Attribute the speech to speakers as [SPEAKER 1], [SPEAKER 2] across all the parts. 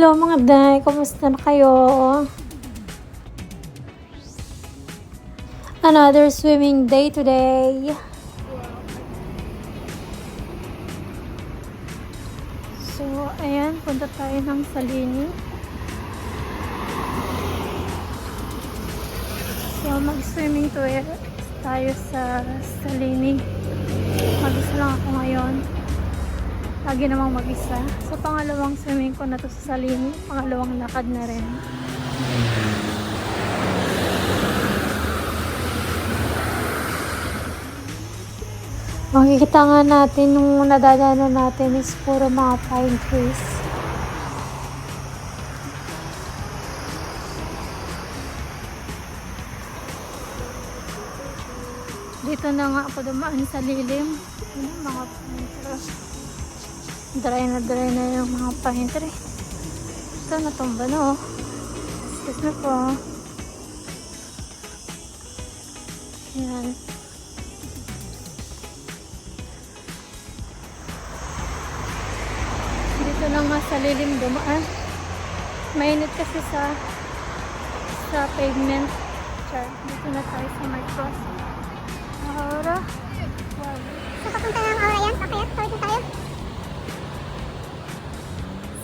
[SPEAKER 1] Hello mga day, kumusta na kayo? Another swimming day today. So, ayan, punta tayo ng Salini. So, mag-swimming tayo sa Salini. Mag-isa lang ako ngayon. Lagi namang mag-isa. So, pangalawang swimming ko na to sa Salini. Pangalawang lakad na rin. Makikita nga natin nung nadadaanan natin is puro mga pine trees. Dito na nga ako dumaan sa lilim. Mga pine trees. Dry na yung mga pine tree. Ito, natumba na oh. Excuse me po. Yan. Dito na nga sa lilim dumaan. Mainit kasi sa pavement. Char. Dito na tayo sa my cross. Aura. Wow.
[SPEAKER 2] So, papunta ng Aura yan. Pakayat. Tawid na tayo.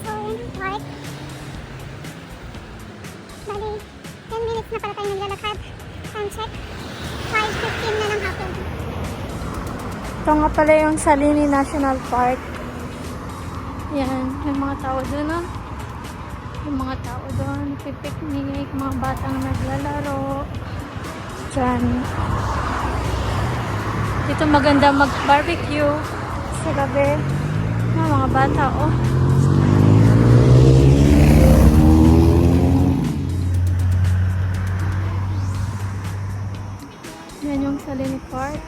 [SPEAKER 2] So, yun. Park. Bali, 10 minutes na pala tayo naglalakad. Time check. 5:15 na ng hapon.
[SPEAKER 1] Ito nga pala yung Salini National Park. Yan, may mga tao doon, no? Yung mga tao doon, pipiknik, mga batang naglalaro. Diyan. Dito maganda mag-barbecue sa gabi. Mga bata, oh. Yan yung Salini Park.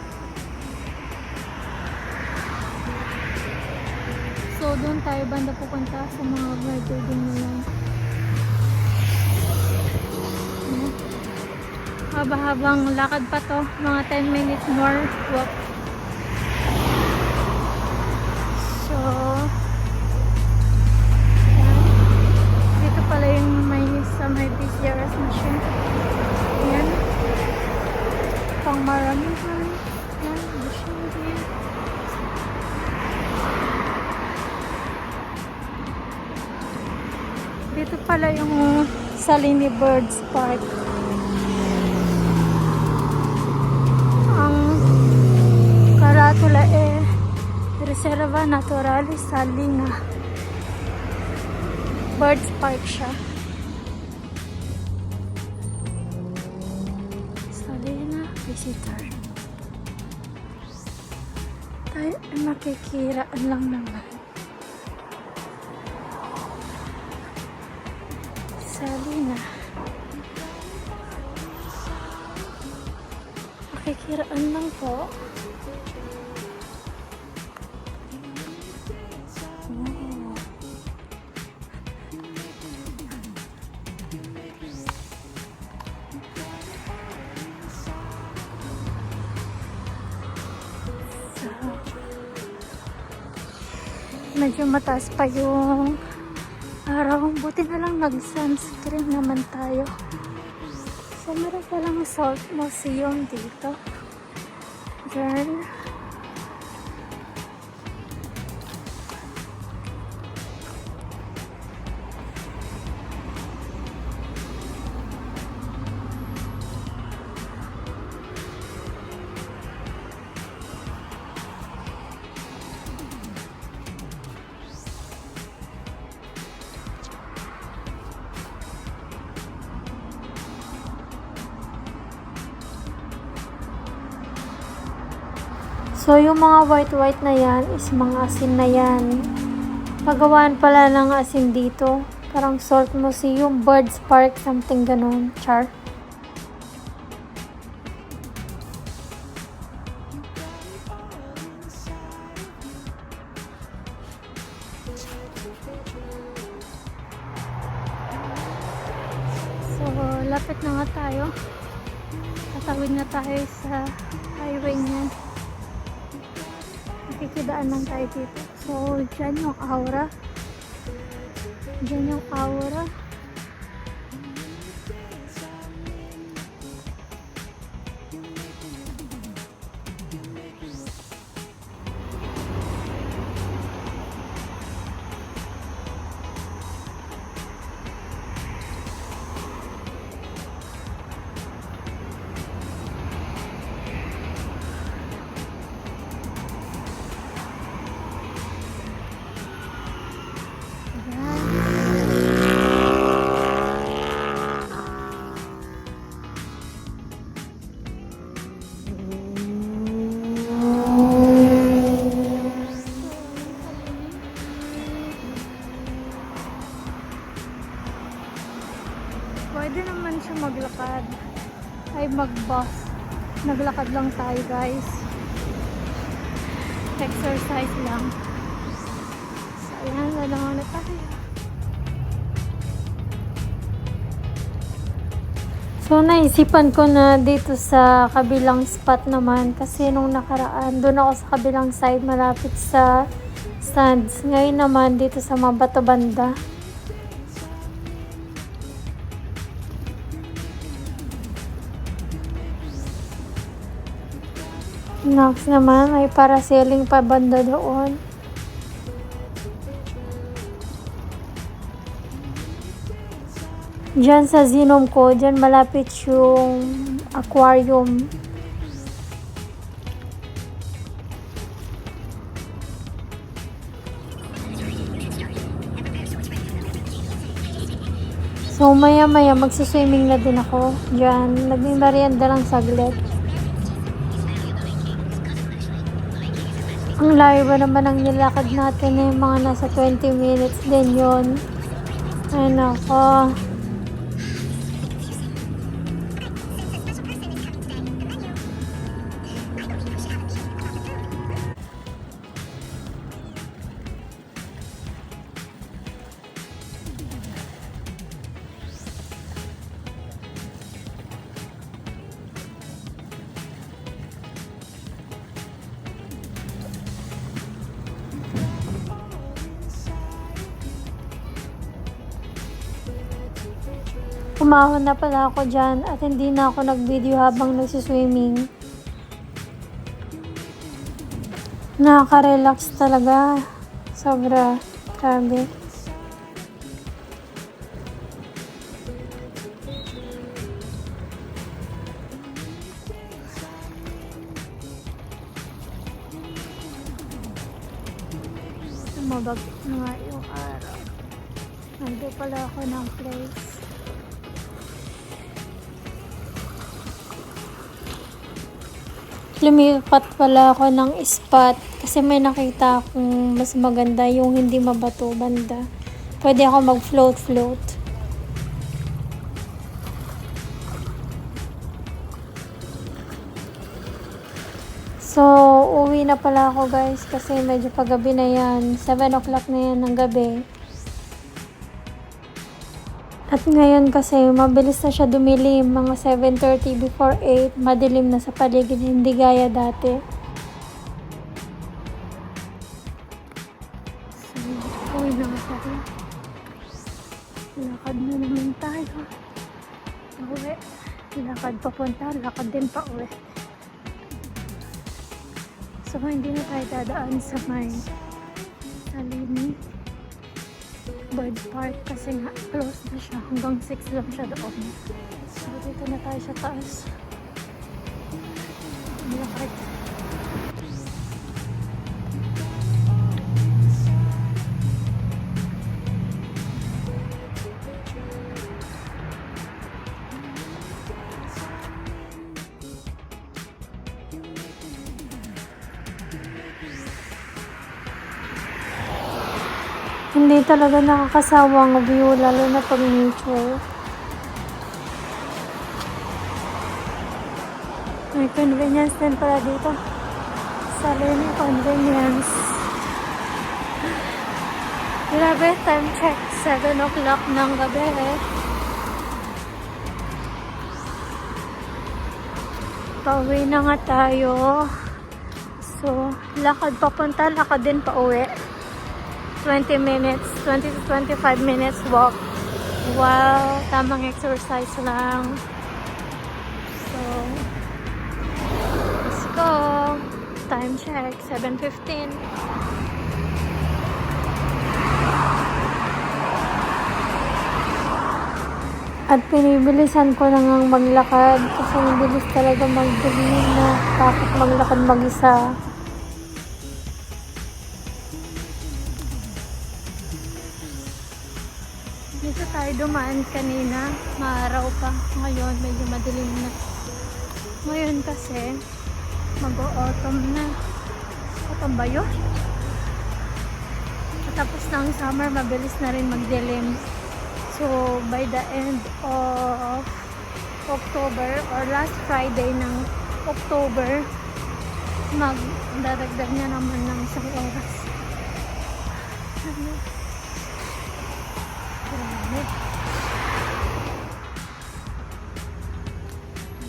[SPEAKER 1] So, doon tayo banda pupunta sa mga building na yan. Haba-habang lakad pa to. Mga 10 minutes more walk. So, yan. Dito pala yung sa may PCRS machine. Yan. Pang maramihan. Yan. Machine. Dito pala yung Salini Birds Park. Ang karatula Reserva Naturalis Salina Birds Park siya. Salina Visitor. Tayo ay makikiraan lang naman. Salina. Makikiraan lang po. Oh. So, medyo mataas pa yung araw. Buti na lang nag-sunscreen naman tayo. So, meron palang Salt Museum dito. Diyan. So, yung mga white-white na yan is mga asin na yan. Pagawaan pala ng asin dito. Parang Salt Museum, Birds Park, something ganun. Char. So, lapit na nga tayo. Tatawid na tayo sa highway niyan. Nakikidaan lang tayo dito. So, dyan yung Aura. Diyan yung aura. Pwede naman siya maglakad. Ay mag-bus. Naglakad lang tayo guys. Exercise lang. So ayan, lalangan na tayo. So naisipan ko na dito sa kabilang spot naman kasi nung nakaraan doon ako sa kabilang side malapit sa stands. Ngayon naman dito sa Mabato banda. Next naman ay parasailing pa banda doon. Diyan sa Zinom ko, diyan malapit yung aquarium. So maya-maya magsiswimming na din ako. Diyan, nagmimerienda lang saglit. Ang layo ba naman ang nilakad natin eh, mga nasa 20 minutes din yun. Ay nako. Umahon na pala ako dyan at hindi na ako nag-video habang nagsiswimming. Nakaka-relax talaga. Sobra. Grabe. Tumabag na nga yung araw. Nandito pala ako ng place. Lumipat pala ako ng spot kasi may nakita akong mas maganda yung hindi mabato banda. Pwede ako mag-float. So, uwi na pala ako guys kasi medyo paggabi na yan. 7 o'clock na yan ng gabi. At ngayon kasi mabilis na siya dumilim, mga 7:30 before 8, madilim na sa paligid, hindi gaya dati. So, uwi na ako. Lakad na naman tayo. Uwi. Lakad papunta, lakad din pa uwi. So, hindi na tayo dadaan sa may Salini Bird Park kasi nga close na siya, hanggang 6 lang siya doon. So dito na tayo sa taas. Lakad. Hindi talaga nakakasawa ang view, lalo na pag nature. May convenience din pala dito. Salini Convenience. Grabe, time check. 7 o'clock ng gabi eh. Pauwi na nga tayo. So, lakad papunta, lakad din pauwi. 20 minutes, 20 to 25 minutes walk. Wow, tamang exercise lang. So, let's go. Time check, 7:15. At pinibilisan ko na ngang maglakad kasi ang bilis talaga magdilim na takot maglakad mag-isa. Dito tayo dumaan kanina, maaraw pa. Ngayon, medyo madilim na. Ngayon kasi, mag-autumn na. Autumn ba yun? Tapos ng summer, mabilis na rin magdilim. So, by the end of October or last Friday ng October, magdaragdag na naman ng isang oras.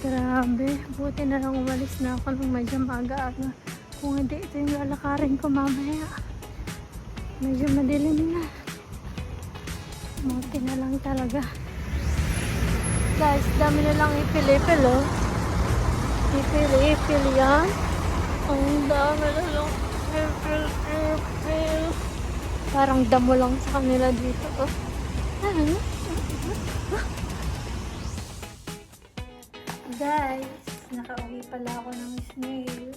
[SPEAKER 1] Grabe. Buti na lang umalis na ako nung medyo maaga-aga. Kung hindi, ito yung lalakarin ko mamaya. Medyo madilim na. Buti na lang talaga. Guys, dami na lang ipil-ipil, oh. Ipil-ipil yan. Ang dami na lang ipil-ipil. Parang damo lang sa kanila dito, oh. Guys, nakauwi pala ako ng snail.